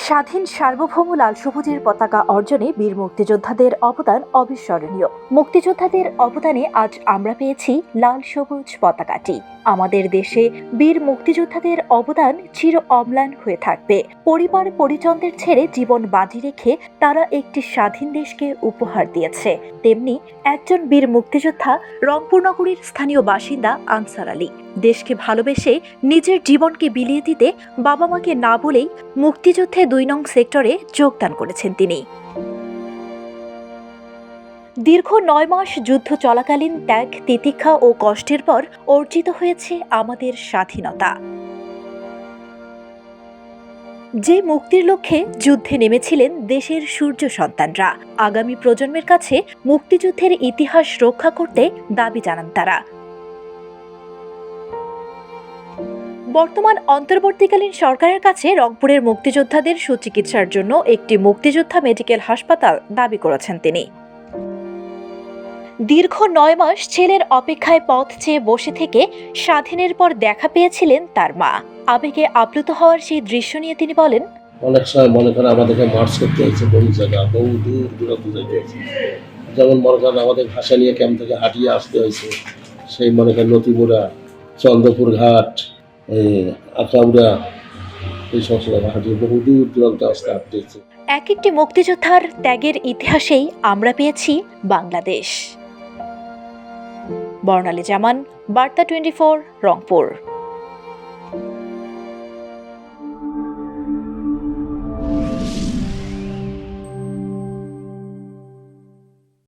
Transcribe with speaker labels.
Speaker 1: স্বাধীন সার্বভৌম লাল সবুজের পতাকা অর্জনে বীর মুক্তিযোদ্ধাদের অবদান অবিস্মরণীয়। মুক্তিযোদ্ধাদের অবদানে আজ আমরা পেয়েছি লাল সবুজ পতাকাটি। আমাদের দেশে বীর মুক্তিযোদ্ধাদের অবদান চির অম্লান হয়ে থাকবে। পরিবার পরিজনদের ছেড়ে জীবন বাজি রেখে তারা একটি স্বাধীন দেশকে উপহার দিয়েছে। তেমনি একজন বীর মুক্তিযোদ্ধা রংপুর নগরীর স্থানীয় বাসিন্দা আনসার আলী। দেশকে ভালোবেসে নিজের জীবনকে বিলিয়ে দিতে বাবা মাকে না বলেই মুক্তিযুদ্ধে ২ নং সেক্টরে যোগদান করেছেন তিনি। দীর্ঘ ৯ মাস যুদ্ধ চলাকালীন ত্যাগ, তিতিক্ষা ও কষ্টের পর অর্জিত হয়েছে আমাদের স্বাধীনতা। যে মুক্তির লক্ষ্যে যুদ্ধে নেমেছিলেন দেশের সূর্য সন্তানরা, আগামী প্রজন্মের কাছে মুক্তিযুদ্ধের ইতিহাস রক্ষা করতে দাবি জানান তারা। বর্তমান অন্তর্বর্তীকালীন সরকারের কাছে রংপুরের মুক্তিযোদ্ধাদের সুচিকিৎসার জন্য একটি মুক্তিযোদ্ধা মেডিকেল হাসপাতাল দাবি করেছেন তিনি। দীর্ঘ ৯ মাস ছেলের অপেক্ষায় পথ চেয়ে বসে থেকে স্বাধীনের পর দেখা পেয়েছিলেন তার মা। আবেগে আপ্লুত হওয়ার সেই দৃশ্য নিয়ে তিনি বলেন,
Speaker 2: অনেক সময় মনে করেন আমাদেরকে মার্চ করতে হয়েছে, বহু জায়গা, বহু দূর দূরান্ত যেতে হয়েছে। যেমন মনে করেন আমাদের ভাষা নিয়ে ক্যাম্প থেকে হাঁটিয়ে আসতে হয়েছে, সেই মনে করেন নতিপুরা, চন্দ্রপুর ঘাট, আখাউড়া, এই সমস্ত হাঁটিয়ে বহু দূর দূরান্ত আসতে হয়েছে।
Speaker 1: এক একটি মুক্তিযোদ্ধার ত্যাগের ইতিহাসেই আমরা পেয়েছি বাংলাদেশ। বর্ণালী জামান, বার্তা 24, রংপুর।